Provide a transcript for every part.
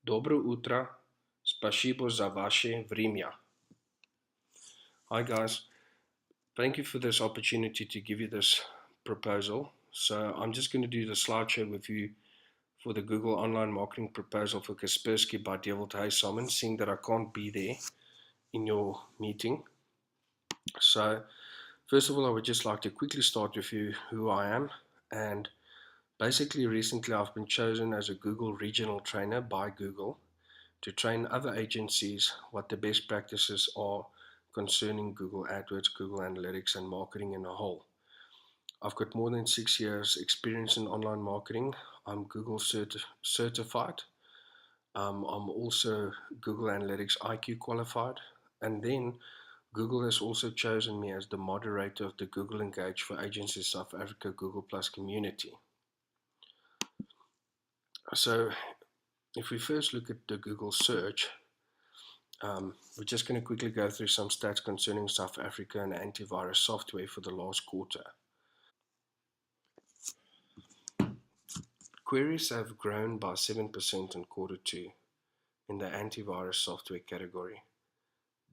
Dobro утро, спасибо за ваше время. Hi guys, thank you for this opportunity to give you this proposal. So I'm just going to do the slideshow with you for the Google Online Marketing Proposal for Kaspersky by Devil Hey Simon, seeing that I can't be there in your meeting. So first of all, I would just like to quickly start with you who I am. And basically recently I've been chosen as a Google Regional Trainer by Google to train other agencies what the best practices are concerning Google AdWords, Google Analytics, and marketing in a whole. I've got more than 6 years experience in online marketing. I'm Google certified. I'm also Google Analytics IQ qualified. And then Google has also chosen me as the moderator of the Google Engage for Agencies South Africa Google Plus community. So if we first look at the Google search, we're just going to quickly go through some stats concerning South Africa and antivirus software for the last quarter. Queries have grown by 7% in quarter 2 in the antivirus software category.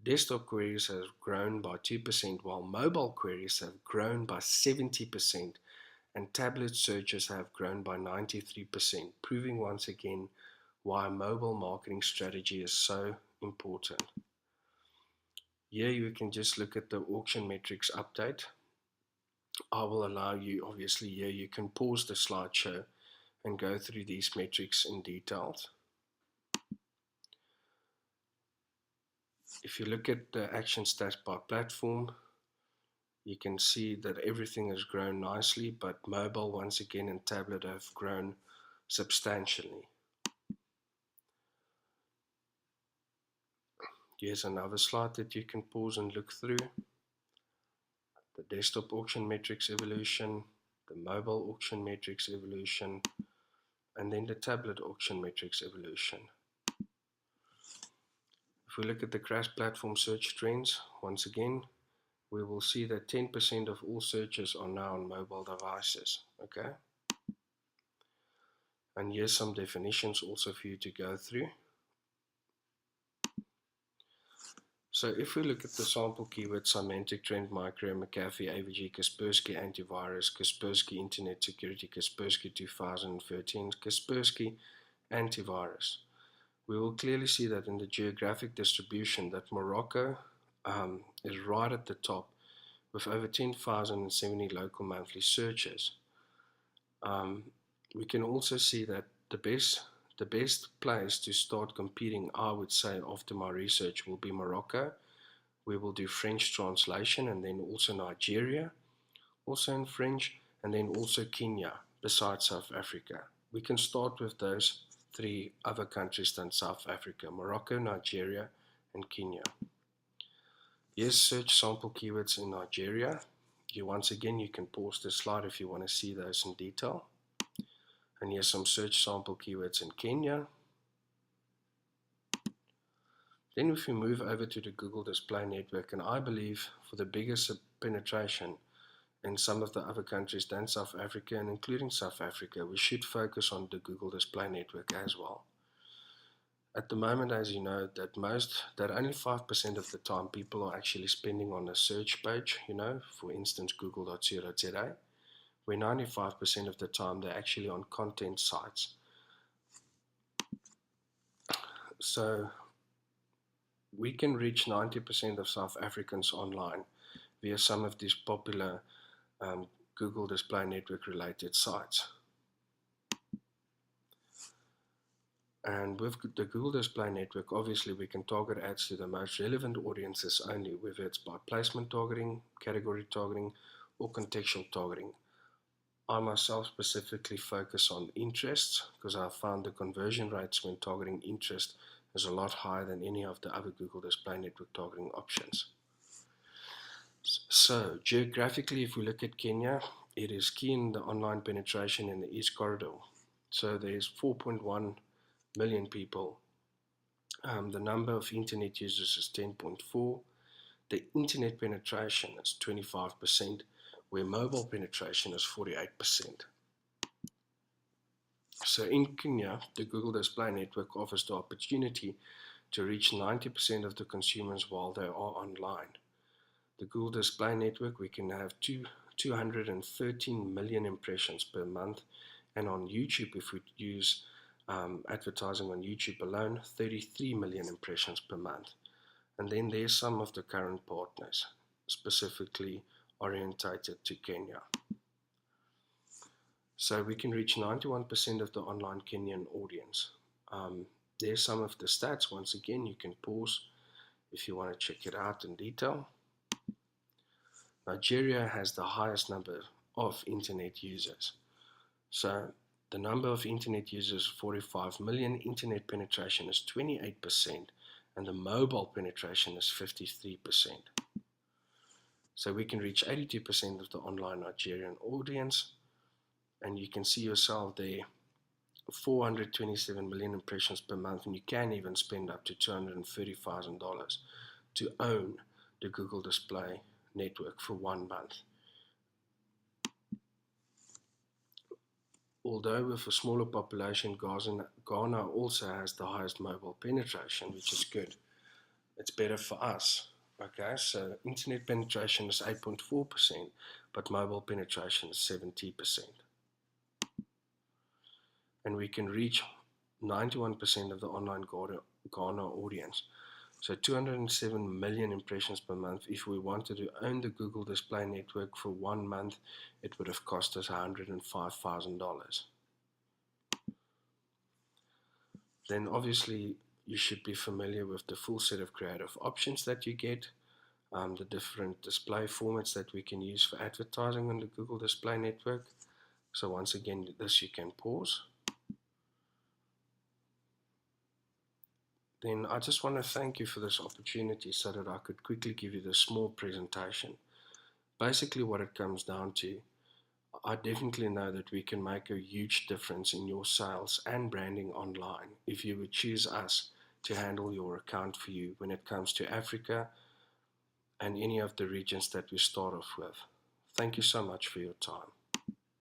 Desktop queries have grown by 2%, while mobile queries have grown by 70%, and tablet searches have grown by 93%, proving once again why mobile marketing strategy is so important. Here you can just look at the auction metrics update. I will allow you, obviously, here you can pause the slideshow and go through these metrics in detail. If you look at the action stats by platform, you can see that everything has grown nicely, but mobile once again and tablet have grown substantially. Here's another slide that you can pause and look through. The desktop auction metrics evolution, the mobile auction metrics evolution, and then the tablet auction metrics evolution. If we look at the cross-platform search trends, once again, we will see that 10% of all searches are now on mobile devices, okay? And here's some definitions also for you to go through. So if we look at the sample keywords, Symantec, Trend Micro, McAfee, AVG, Kaspersky Antivirus, Kaspersky Internet Security, Kaspersky 2013, Kaspersky Antivirus, we will clearly see that in the geographic distribution that Morocco is right at the top with over 10,070 local monthly searches. We can also see that the best place to start competing, I would say, after my research will be Morocco. We will do French translation, and then also Nigeria, also in French, and then also Kenya, besides South Africa. We can start with those 3 other countries than South Africa: Morocco, Nigeria, and Kenya. Here's search sample keywords in Nigeria. Once again, you can pause the slide if you want to see those in detail. And here's some search sample keywords in Kenya. Then if we move over to the Google Display Network, and I believe for the biggest penetration in some of the other countries than South Africa, and including South Africa, we should focus on the Google Display Network as well. At the moment, as you know, that only 5% of the time people are actually spending on a search page, for instance, google.co.za, where 95% of the time they're actually on content sites. So we can reach 90% of South Africans online via some of these popular Google Display Network related sites. And with the Google Display Network, obviously we can target ads to the most relevant audiences only, whether it's by placement targeting, category targeting, or contextual targeting. I myself specifically focus on interests because I found the conversion rates when targeting interest is a lot higher than any of the other Google Display Network targeting options. So geographically, if we look at Kenya, it is key in the online penetration in the East Corridor. So there's 4.1 million people. The number of internet users is 10.4. The internet penetration is 25%, where mobile penetration is 48%. So in Kenya, the Google Display Network offers the opportunity to reach 90% of the consumers while they are online. The Google Display Network, we can have 213 million impressions per month, and on YouTube, if we use advertising on YouTube alone, 33 million impressions per month. And then there's some of the current partners, specifically orientated to Kenya. So we can reach 91% of the online Kenyan audience. There's some of the stats. Once again, you can pause if you want to check it out in detail. Nigeria has the highest number of internet users. So the number of internet users is 45 million, internet penetration is 28%, and the mobile penetration is 53%. So we can reach 82% of the online Nigerian audience, and you can see yourself there, 427 million impressions per month, and you can even spend up to $230,000 to own the Google Display Network for 1 month. Although with a smaller population, Ghana also has the highest mobile penetration, which is good. It's better for us. Okay, so internet penetration is 8.4%, but mobile penetration is 70%. And we can reach 91% of the online Ghana audience. So 207 million impressions per month. If we wanted to own the Google Display Network for 1 month, it would have cost us $105,000. Then obviously you should be familiar with the full set of creative options that you get, the different display formats that we can use for advertising on the Google Display Network. So once again, this you can pause. Then I just want to thank you for this opportunity so that I could quickly give you this small presentation. Basically what it comes down to, I definitely know that we can make a huge difference in your sales and branding online if you would choose us to handle your account for you when it comes to Africa and any of the regions that we start off with. Thank you so much for your time.